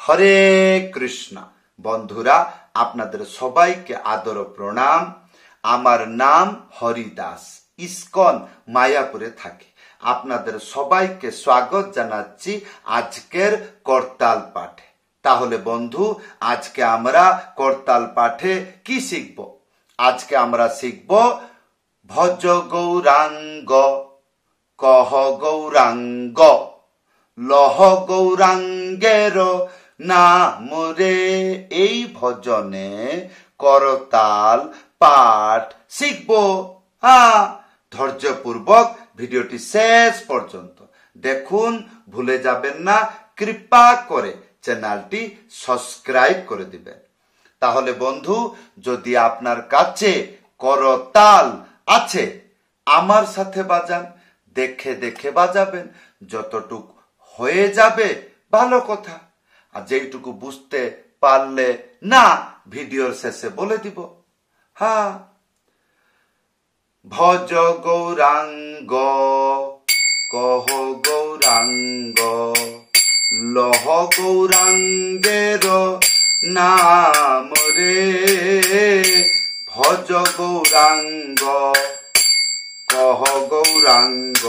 হরে কৃষ্ণ। বন্ধুরা, আপনাদের সবাইকে আদর প্রণাম। আমার নাম হরিদাস, ইসকন মায়াপুরে থাকি। আপনাদের সবাইকে স্বাগত জানাচ্ছি আজকের করতাল পাঠে। তাহলে বন্ধু, আজকে আমরা করতাল পাঠে কি শিখব? আজকে আমরা শিখব ভজ গৌরাঙ্গ, কহ গৌরাঙ্গ, লহ গৌরাঙ্গের নাম রে। এই ভজনে করতাল পাঠ শিখব। ধৈর্যপূর্বক ভিডিওটি শেষ পর্যন্ত দেখুন, ভুলে যাবেন না কৃপা করে চ্যানেলটি সাবস্ক্রাইব করে দিবেন। তাহলে বন্ধু, যদি আপনার কাছে করতাল আছে, আমার সাথে বাজান, দেখে দেখে বাজাবেন। যতটুকু হয়ে যাবে ভালো কথা, আর যেইটুকু বুঝতে পারলে না ভিডিওর শেষে বলে দিব। ভজ গৌরাঙ্গ, কহ গৌরাঙ্গ, লহ গৌরাঙ্গের নাম রে। ভজ গৌরাঙ্গ, কহ গৌরাঙ্গ,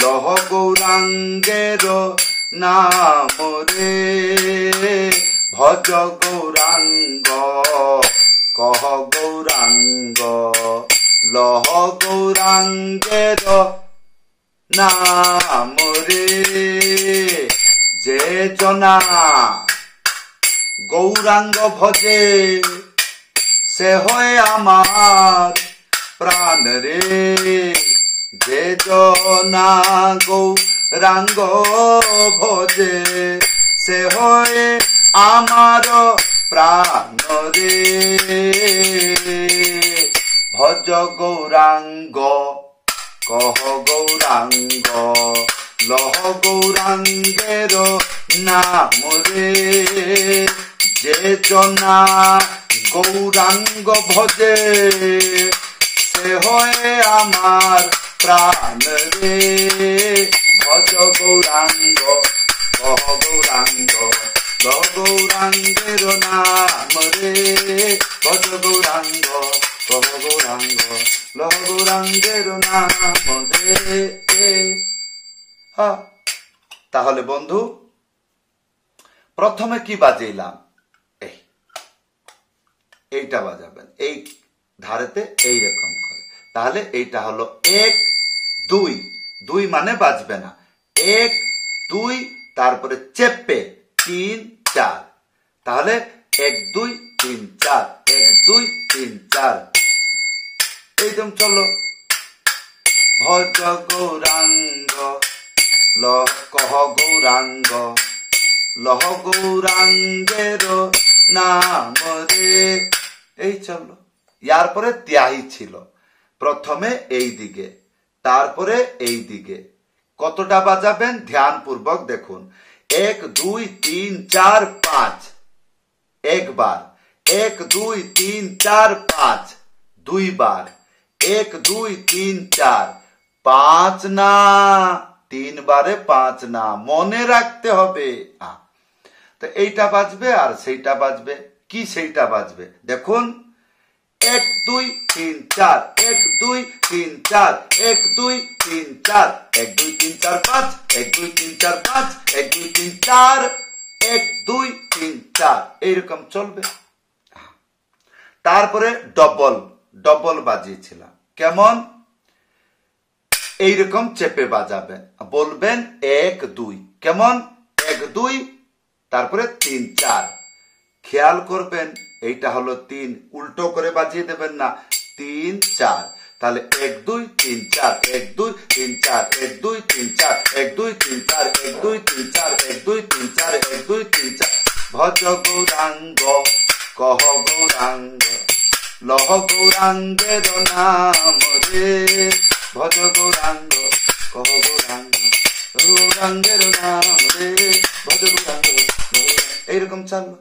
লহ গৌরাঙ্গের নাম রে। ভজ গৌরাঙ্গ, কহ গৌরাঙ্গ, লহ গৌরাঙ্গের নাম রে। যে জনা গৌরাঙ্গ ভজে, সে হয় আমার প্রাণ রে। যে জনা গৌরাঙ্গ ভজে, সে হয় আমার প্রাণ রে। ভজ গৌরাঙ্গ, কহ গৌরাঙ্গ, লহ গৌরাঙ্গের নাম রে। যে জনা গৌরাঙ্গ ভজে, সে হয় আমার প্রাণ রে। ভজ গৌরাঙ্গ, কহ গৌরাঙ্গ, লহ গৌরাঙ্গের নাম রে। ভজ গৌরাঙ্গ, কহ গৌরাঙ্গ, লহ গৌরাঙ্গের নাম রে। তাহলে বন্ধু, প্রথমে কি বাজাইলাম? এইটা বাজাবেন এই ধারেতে এইরকম করে। তাহলে এইটা হলো 1 2, 2 মানে বাজবে না। 1 2, তারপরে চেপে 3 4। তাহলে 1 2 3 4, 1 2 3 4। এইরকম চলো। ভজ গৌরাঙ্গ, কহ গৌরাঙ্গ, লহ গৌরাঙ্গের নাম রে। এই চলো। ইয়ার পরে ত্যাহি ছিল। প্রথমে এই দিকে, তারপরে এই দিকে। কতটা বাজাবেন ধ্যান পূর্বক দেখুন। 1 2 3 4 5 একবার, 1 2 3 4 5 দুইবার, 1 2 3 4 5 না, 3 বারে 5 না, মনে রাখতে হবে। তো এইটা বাজবে আর সেইটা বাজবে। কি সেইটা বাজবে দেখুন। 1 2 3 4, 1 2 3 4, 1 2 3 4, 1 2 3 4 5, 1 2 3 4 5, 1 2 3 4, 1 2 3 4। এইরকম চলবে। তারপরে ডবল ডবল বাজিয়েছিলাম। কেমন? এইরকম চেপে বাজাবেন, বলবেন 1 2। কেমন? 1 2, তারপরে 3 4। খেয়াল করবেন এইটা হলো 3, উল্টো করে বাজিয়ে দেবেন না। 3 4। তাহলে 1 2 3 4, 1 2 3 4, 1 2 3 4, 1 2 3 4, 1 2 3 4, 1 2 3 4, 1 2 3 4। ভজ গৌরাঙ্গ, কহ গৌরাঙ্গ, লহ গৌরাঙ্গের নাম রে। ভজ গৌরাঙ্গ, কহ গৌরাঙ্গ, গৌরাঙ্গের নাম রে। ভজ গৌরাঙ্গ। এইরকম চালু।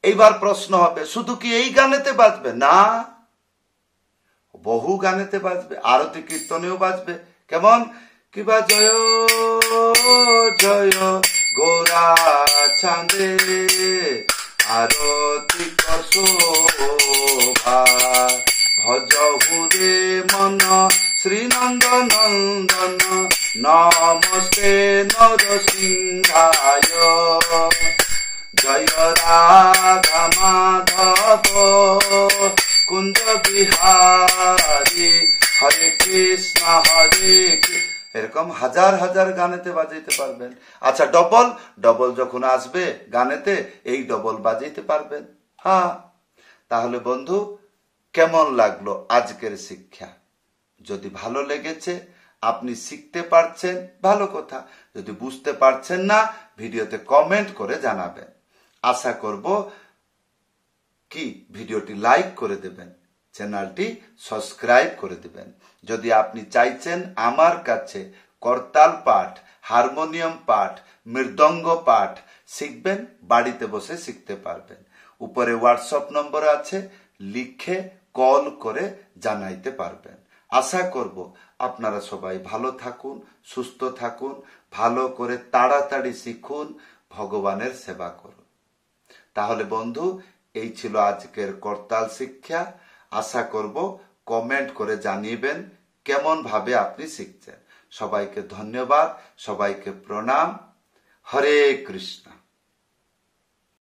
এইবার প্রশ্ন হবে, শুধু কি এই গানেতে বাজবে? না, বহু গানেতে বাজবে, আরতি কীর্তনেও বাজবে। কেমন? কিবা জয় জয় গোরা চাঁদে আরতি কর শোভা ভজ হুরে মন শ্রীনন্দ নন্দন নমস্তে নরসিংহায় জয় রাধা মাধব কুঞ্জ বিহারী হরে কৃষ্ণ হরে কৃষ্ণ। এরকম হাজার হাজার গানেতে বাজাইতে পারবেন। আচ্ছা, ডবল ডবল যখন আসবে গানেতে এই ডবল বাজাইতে পারবেন। হ্যাঁ, তাহলে বন্ধু কেমন লাগলো আজকের শিক্ষা? যদি ভালো লেগেছে, আপনি শিখতে পারছেন, ভালো কথা। যদি বুঝতে পারছেন না, ভিডিওতে কমেন্ট করে জানাবেন। আশা করব কি ভিডিওটি লাইক করে দেবেন, চ্যানেলটি সাবস্ক্রাইব করে দেবেন। যদি আপনি চাইছেন আমার কাছে করতাল পাঠ, হারমোনিয়াম পাঠ, মৃদঙ্গ পাঠ শিখবেন, বাড়িতে বসে শিখতে পারবেন। উপরে হোয়াটসঅ্যাপ নম্বর আছে, লিখে কল করে জানাইতে পারবেন। আশা করব আপনারা সবাই ভালো থাকুন, সুস্থ থাকুন, ভালো করে তাড়াতাড়ি শিখুন, ভগবানের সেবা করুন। তাহলে বন্ধু, এই ছিল আজকের করতাল শিক্ষা। আশা করব কমেন্ট করে জানিয়েবেন কেমন ভাবে আপনি শিখছেন। সবাইকে ধন্যবাদ, সবাইকে প্রণাম। হরে কৃষ্ণ।